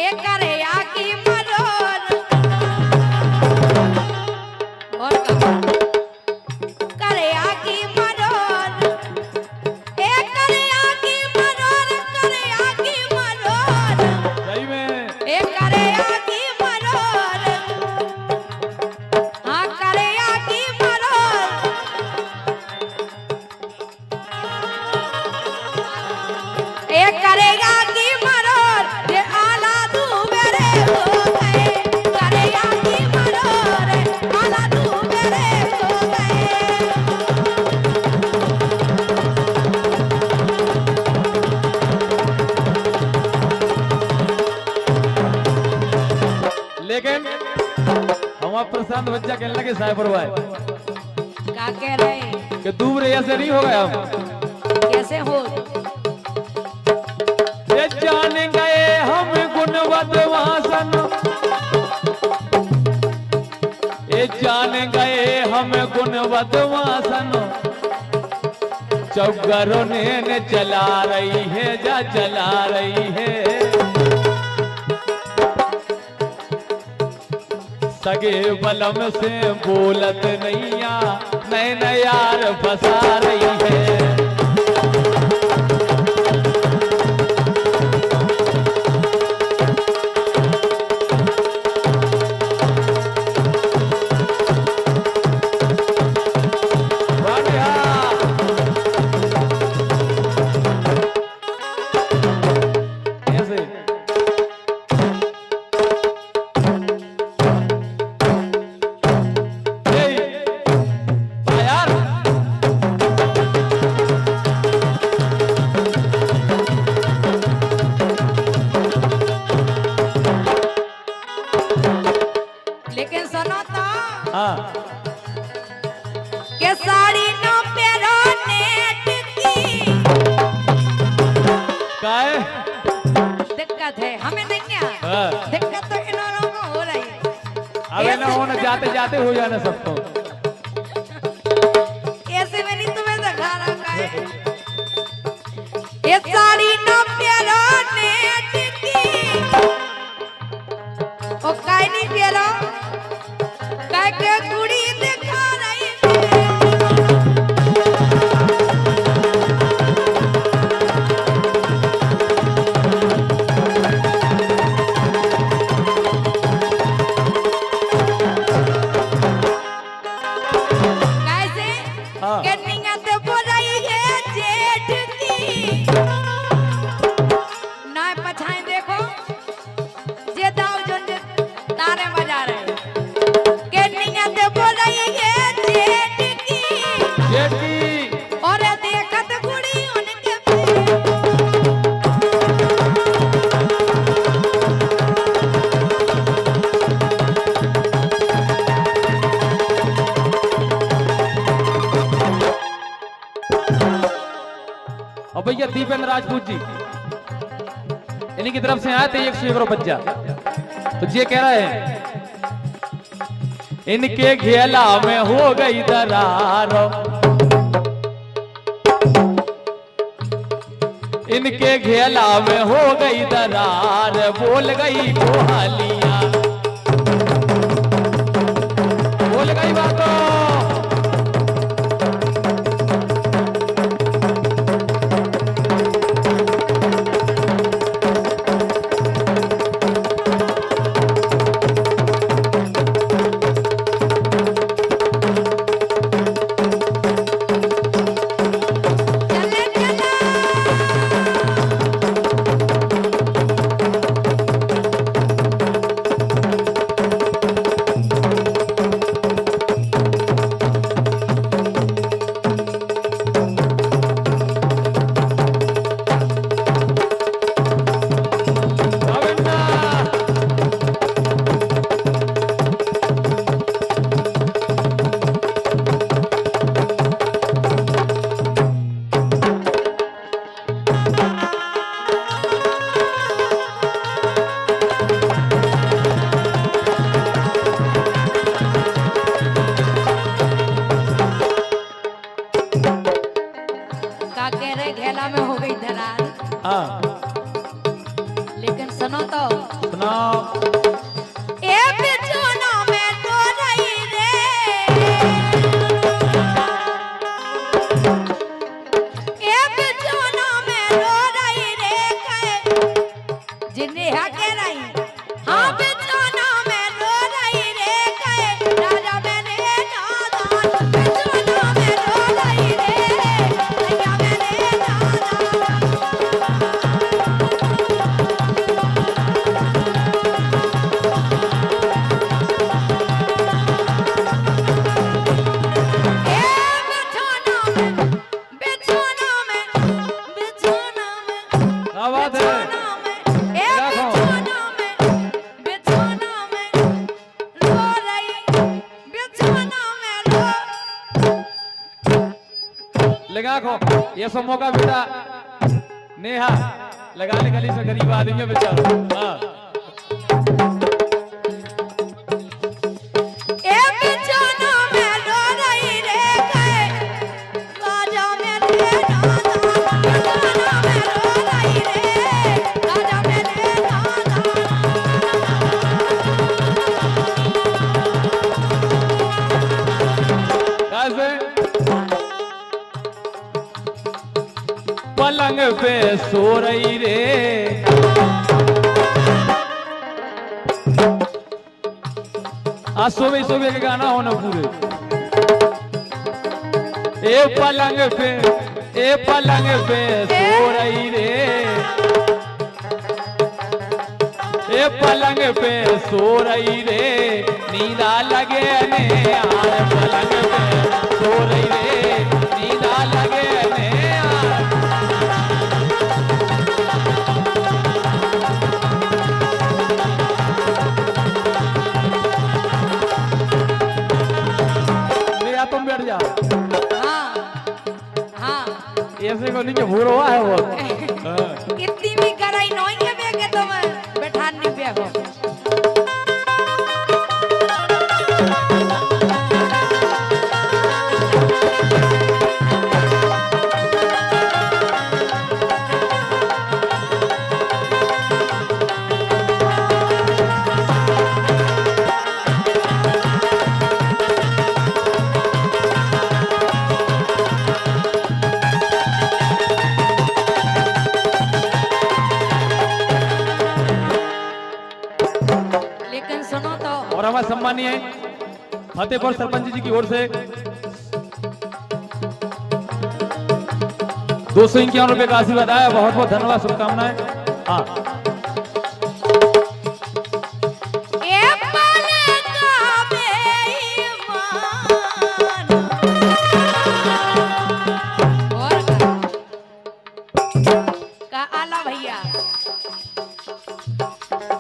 एक करे आकी मरोर और करे आकी मरोर एक करे आकी मरोर करे आकी मरोर सही में एक करे आकी मरोर हाँ करे आकी मरोर एक करेगा की मरोर ये आला तू मेरे हो गए करेगा की मरोर आला तू मेरे हो गए लेकिन हमारा प्रशांत बच्चा कहने लगे साइबर भाई क्या कह रहे हैं कि दूर ऐसे नहीं हो गया हम कैसे हो ये जान गए हम गुणवत वासन ये जान गए हम गुणवत वासन चौगरों ने चला रही है जा चला रही है सगे बलम से बोलत नैया नैन यार फंसा रही है लेकिन सुनो तो हाँ के साड़ी नो पेरो नेट की काय दिक्कत है हमें देंगे हाँ। दिक्कत तो इन लोगों को हो रही अबे ना होना जाते जाते हो जाना सबको ऐसे में नहीं तुम्हें दिखा रखा है ये साड़ी नो पेरो नेट की ओ काई नहीं पेरो काय के कुड़ी दिखा रही है कैसे हाँ। कन्निया तो बोल रही है जेठ की ना पछाई देखो जे दाव जो तारे बजा रहे कन्निया तो बोल रही है जेठ की जेठी और देखत कुड़ी उनके और भैया दीपेंद्र राजपूत जी इन्हीं की तरफ से आए थे 111 बच्चा तो ये कह रहा है इनके घेला में हो गई दरार इनके घेला में हो गई दरार बोल गई कोहालियां बोल गई बातों चले चला लेकिन सुनो तो सुनाओ। ए बिछोना में तो रही रे, ए बिछोना में रो रही रे कहे जिन्हें हके रही, हाँ बिछोना में रो रही रे कहे राजा मैंने नादान, बिछोना में रो रही रे राजा मैंने नादान। क्या बात है? लगा खो ये सब मौका बेटा नेहा लगाने गली से गरीब आदमी है बेचारा। हाँ कैसे पलंग पे सो रही रे, आज सुबह सुबह के गाना हो ना पूरे। ए पलंग पे सो रही रे, ए पलंग पे सो रही रे, नींदा लगे ने यार पलंग पे सो रही रे, नींदा लगे ने यार। ले तुम बैठ जा। ऐसे को नहीं भूल हुआ है वो। इतनी भी गराई नहीं है बेगे तो मैं बैठान नहीं पे हो। लेकिन सुनो तो और हमारे सम्मानीय फतेहपुर सरपंच जी की ओर से 251 रुपए का आशीर्वाद आया। बहुत बहुत धन्यवाद, शुभकामनाएं। हाँ ए पलंग बेईमान और का आला भैया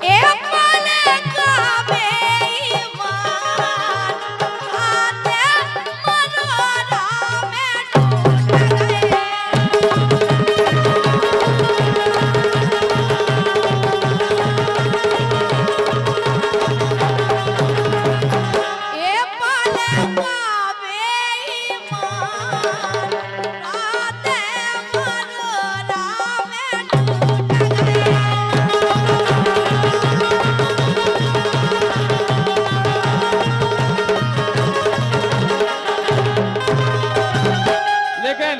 ए पलंग बेईमान आते मनोरा में टूट गए। ए पलंग बेईमान आते मनोरा में टूट गए। लेकिन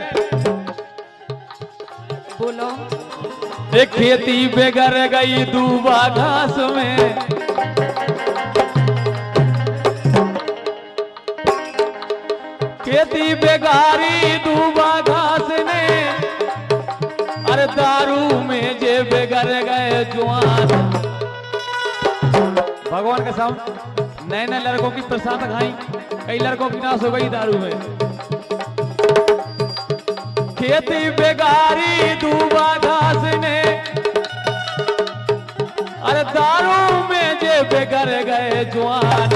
बोलो एक खेती बेगर गई दूबा घास में, खेती बेगारी दूबा घास ने, अरे दारू में जे बेगर गए जवान। भगवान के सामने नए नए लड़कों की प्रसाद खाई, कई लड़कों की नाश हो गई दारू में। खेती बेगारी दूबा घास ने, अरे दारू में जे बेगर गए जवान।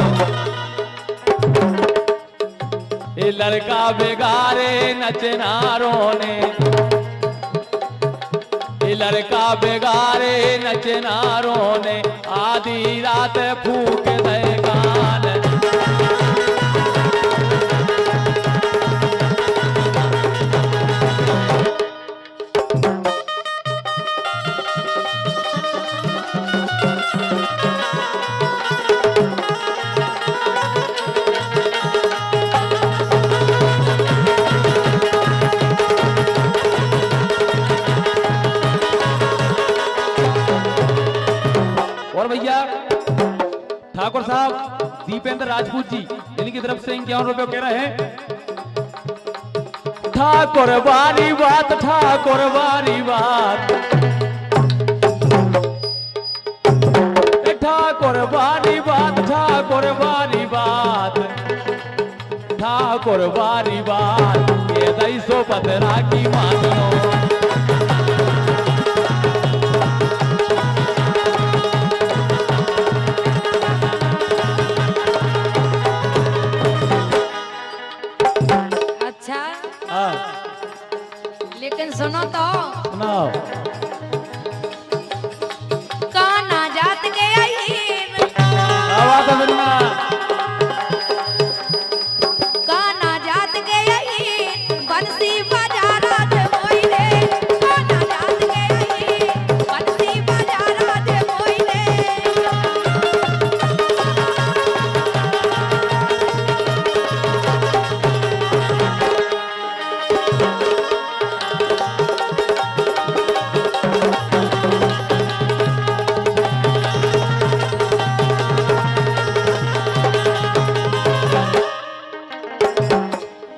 ये लड़का बेगारे नचनारों ने, ये लड़का बेगारे नचनारों ने, आधी रात फूक दे गान। और भैया ठाकुर साहब दीपेंद्र राजपूत जी इनकी तरफ से 51 रुपए कह रहे हैं। ठाकुर वारी बात, ठाकुर वारी बात, ठाकुर वारी बात, ठाकुर वारी बात, ठाकुर वारी बात, ये 250 पतरा की मान लो। अच्छा हाँ लेकिन सुनो तो, सुनाओ। काना जात गया आवाज है बिन्ना। काना जात गया बंसी बजा राज मोई रे, काना जात गया बंसी बजा राज मोई रे।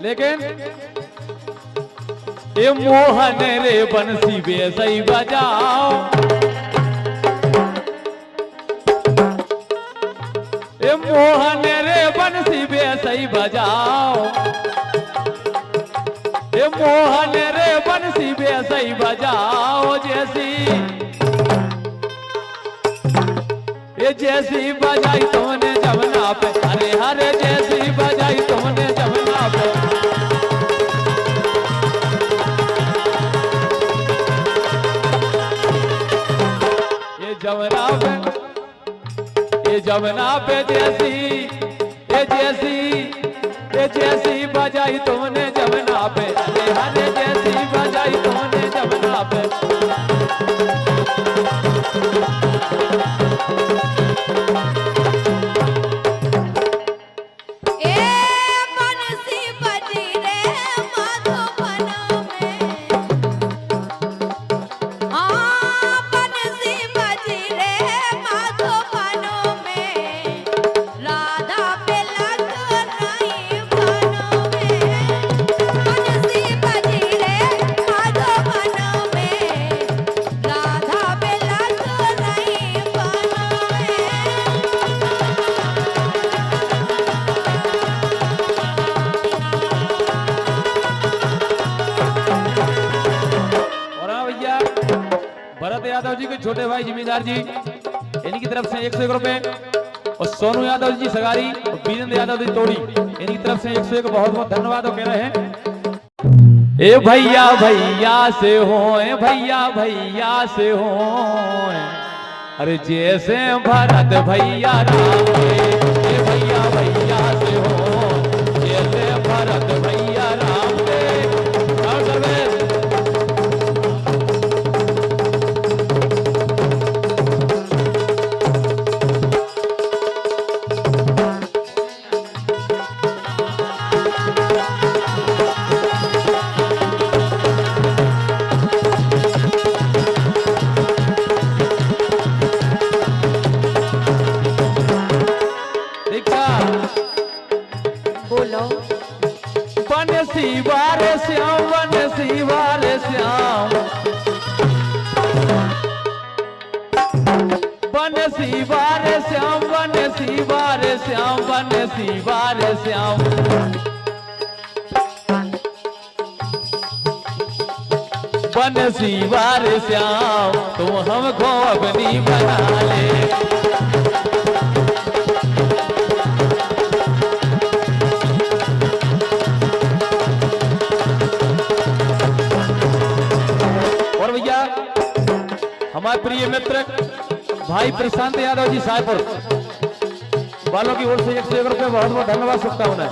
लेकिन ए मोहन रे बंसी बेसई बजाओ, ए मोहन रे बंसी बेसई बजाओ, ए मोहन रे बंसी बेसई बजाओ, जैसी बजाई तुमने जमुना पे, अरे हरे जैसी बजाई तुमने जमुना पे। ये जमुना पे जैसी बजाई तुमने जमुना पे, अरे हरे जैसी बजाई तुमने जमुना पे। भरत यादव जी के छोटे भाई जिम्मेदार जी इनकी तरफ से 101 रुपए, और सोनू यादव जी सगारी और वीरेंद्र यादव जी तोड़ी इनकी तरफ से 101 बहुत बहुत धन्यवाद कह रहे हैं। ए भैया भैया से हो, ए भैया भैया से हो, अरे जैसे भरत भैया राम के, ए भैया भैया से हो, जैसे भरत भैया राम के। और सर्वेश बोलो बनसी वारे श्याम, बनसी वारे श्याम, बनसी वारे श्याम, बनसी वारे श्याम, बनसी वारे श्याम। बनसी वारे श्याम तुम हमको अपनी बना ले। हमारे प्रिय मित्र भाई प्रशांत यादव जी सायपुर वालों की ओर से 101 रुपए बहुत बहुत धन्यवाद, शुभकामनाएं।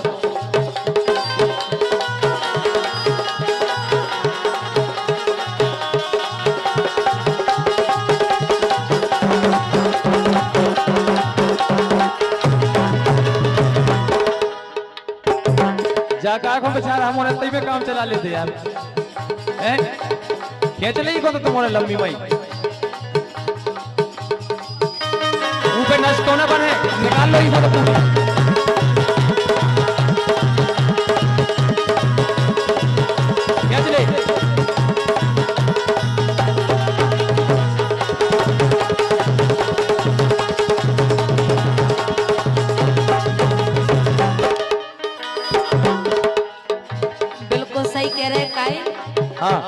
जाकर आंखों बेचारा हमारे तई में काम चला लेते यार, क्या चलेगी को तो तुम्हारे लंबी माई। लो ही मत पूरी। क्या चले बिल्कुल सही कह रहे काई। हाँ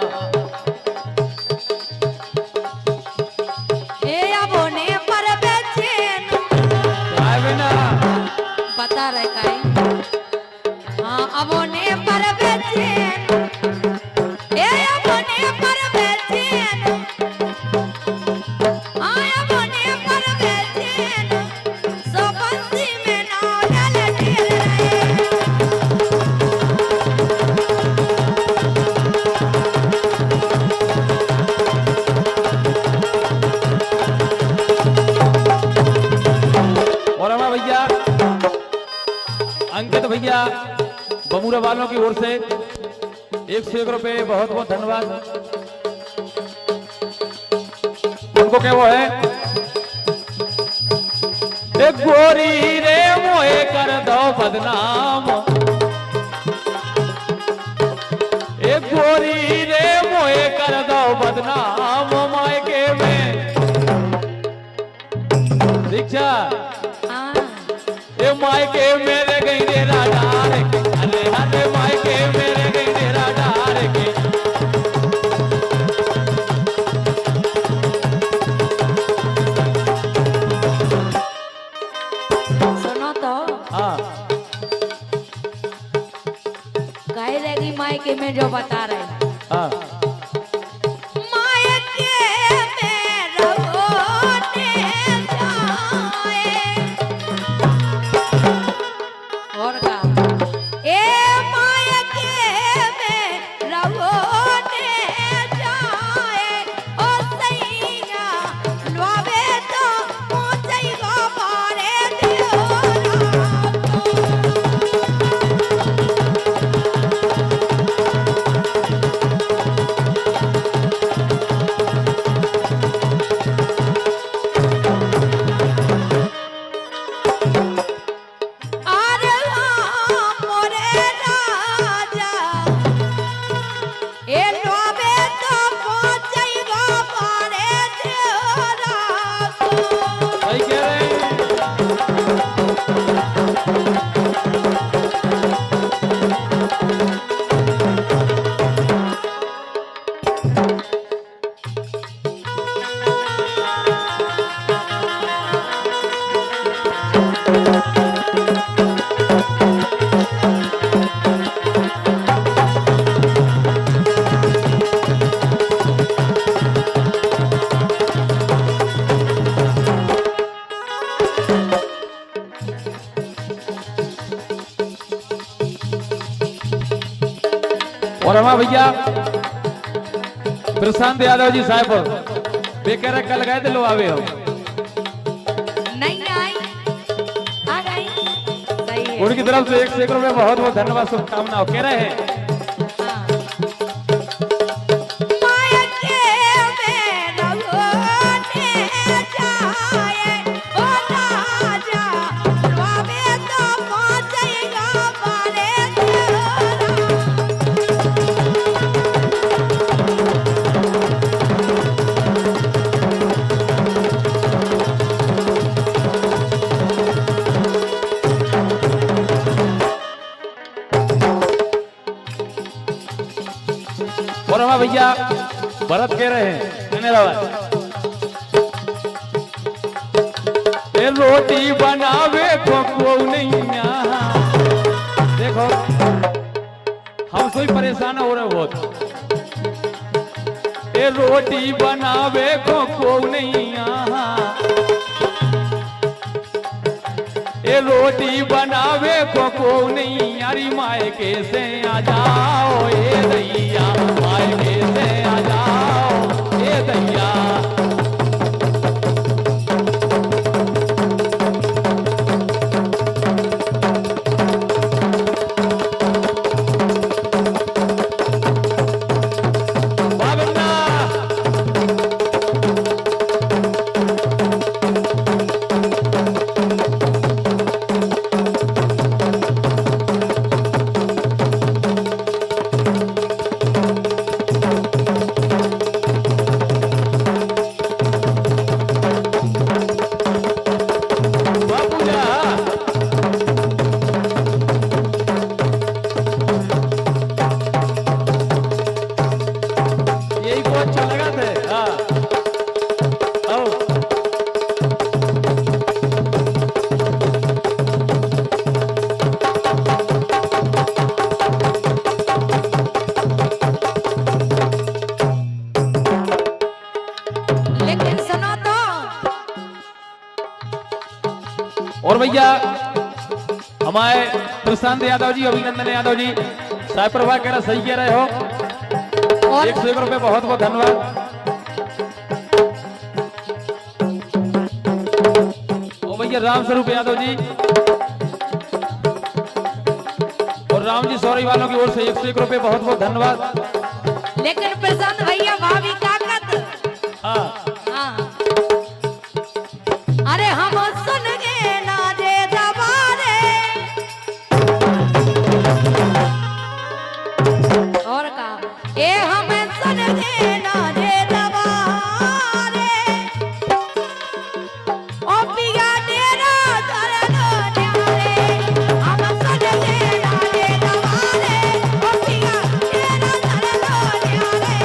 ए अबोने पर बेचैन काय बिना बता रहे काई। हाँ अबोने पर बेचैन ए अबोने पर बेचैन हाँ अबोने पर बेचैन सो बंसी में नाव डाल ढेर रहे। और हमारा भैया अंकित भैया बमूरा वालों की ओर से 101 रुपए बहुत बहुत धन्यवाद। उनको क्या वो है एक गोरी रे मोए कर दो बदनाम एक गोरी रे मोए कर दो बदनाम मायके में दीक्षा हाँ ए मायके मेरे गई डेरा डार के अरे अरे मायके मेरे गई डेरा डार के सुनो तो हाँ कह रहेगी मायके में जो बता रहे हैं। हाँ मायके में रहोने जाए और का ए मायके में रहोने जाए ओ सैया लुआवे तो पहुंचई गो बारे दियोरा अरे मोरे राजा ए लोबे तो पहुंचई गो बारे दियोरा सही कह रहे हैं और हमारा भैया प्रशांत यादव जी साहेब वे कह रहे कल गए थे लो आवे हम नहीं आई आ गई सही है। उनकी तरफ से 101 रुपए बहुत बहुत धन्यवाद शुभकामनाओं कह रहे हैं हाँ। मायके में रहोने जाए ओ राजा लुआवे तो पहुंचई गो बारे दियोरा और हमारा भैया भरत कह रहे हैं धन्यवाद ए रोटी बनावे को नहीं यहाँ देखो हम सोई परेशान हो रहे बहुत ए रोटी बनावे को नहीं यहाँ ए रोटी बनावे को नहीं यारी मायके से आ जाओ ए दैया मायके से आ जाओ ए दैया बाबन्ना और भैया हमारे प्रशांत यादव जी, अभिनंदन यादव जी, साय प्रभा कह रहा सही कह रहे हो। और 101 रुपए, बहुत बहुत धन्यवाद। और भैया राम स्वरूप यादव जी और राम जी सौरी वालों की ओर से 101 रुपए, बहुत बहुत धन्यवाद। लेकिन प्रशांत भैया भाभी का कत हाँ हाँ। अरे हम सुन गए ना जे दबारे और का ए हम सुन गए ना जे दबारे ओ पिया डेरा दरनो न्यारे हम सुन गए ना जे दबारे ओ पिया डेरा दरनो न्यारे।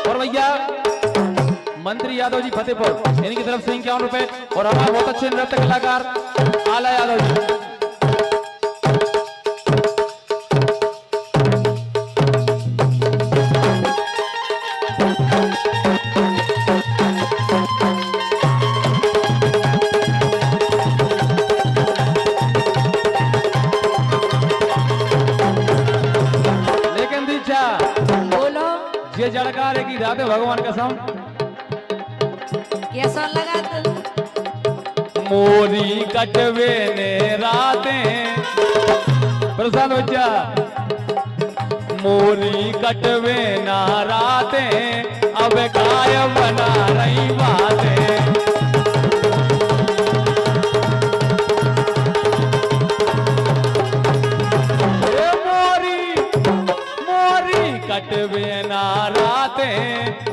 और भैया मंत्री यादव जी फतेहपुर, इनकी तरफ से 51 रुपए। और हमारे बहुत अच्छे नृत्य कलाकार आला यादव जी। लेकिन दीक्षा बोलो ये जड़कार की रात है, भगवान कसम कैसा लगा तू मोरी कटवे ने रातें, प्रसाद बच्चा, मोरी कटवे ना रातें, अब काय बना रही बातें। ए मोरी कटवे ना रातें,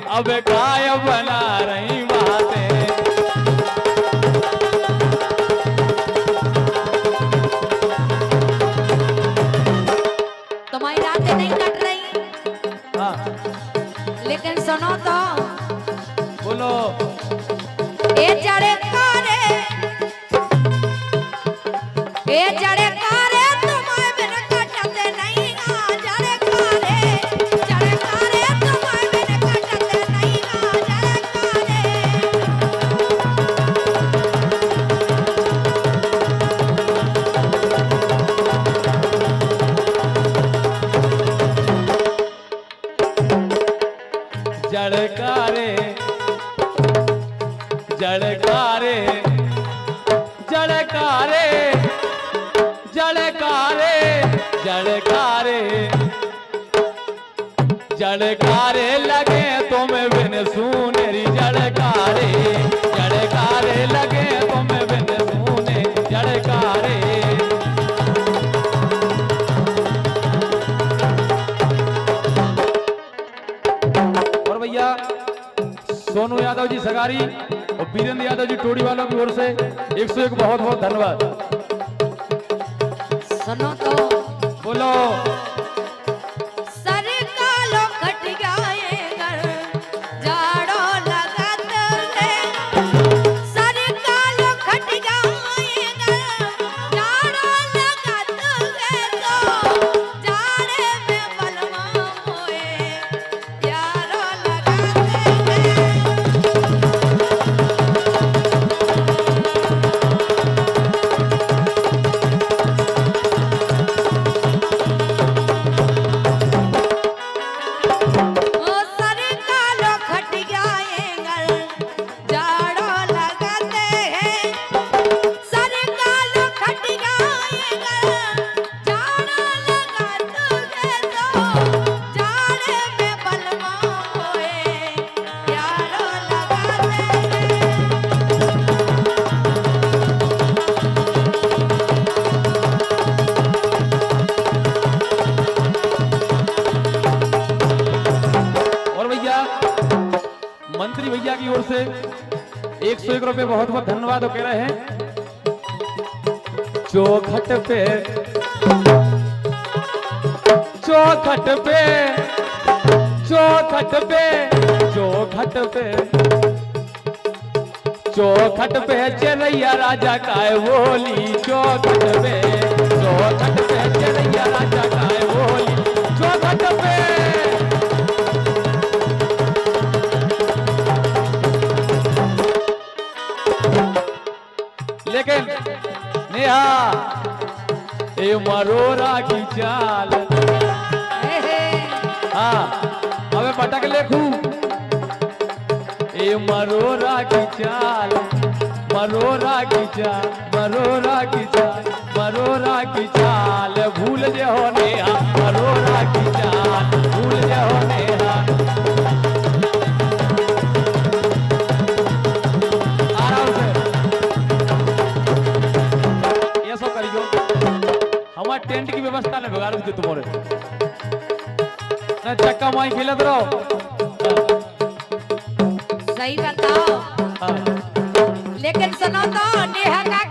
अब काय बना रही बातें। तुम्हारी रातें नहीं कट रही, हाँ लेकिन सुनो तो बोलो। ए जड़े कारे तुम्हारे बिन कटते नहीं आ जड़े कारे तुम्हारे बिन कटते नहीं आ जड़े जड़कारे जड़कारे जड़कारे जड़कारे जड़कारे जड़कारे लगे तुम बिन सुनेरी जड़कारे जड़कारे लगे तुम बिन सुने जड़कारे। और भैया सोनू यादव जी सगारी और वीरेंद्र यादव जी टोड़ी वालों की ओर से 101 बहुत बहुत धन्यवाद। सुनो तो बोलो। सर कालो खट गए घर जाड़ो लगत है सर कालो खट गए घर जाड़ो लगत है तो जाड़े में बलवा मोए यारो लगत है। ओ सर कालो खट गए घर जाड़ो लगते हैं सर कालो खट गए घर जाड़ो लगते हैं तो जाड़े में बलवा मोए यारो लगते हैं। और भैया मंत्री भैया की ओर से 101 रुपए बहुत बहुत धन्यवाद। वो कह रहे हैं चौखट पे चौखट पे चौखट पे चौखट पे चौखट पे चरैया राजा काय बोली चौखट पे चरैया राजा काय बोली चौखट पे मरोरा की चाल, मरोरा की चाल, मरोरा की चाल, मरोरा की चाल भूल जे हो नेहा, मरोरा की चाल भूल जे हो नेहा। आराम से ये सब करियो, हमारे टेंट की व्यवस्था न बिगाड़ दी तुम्हारे ना, चक्का माई खेलत रहो। सही बताओ, हाँ। लेकिन सुनो तो नेहा का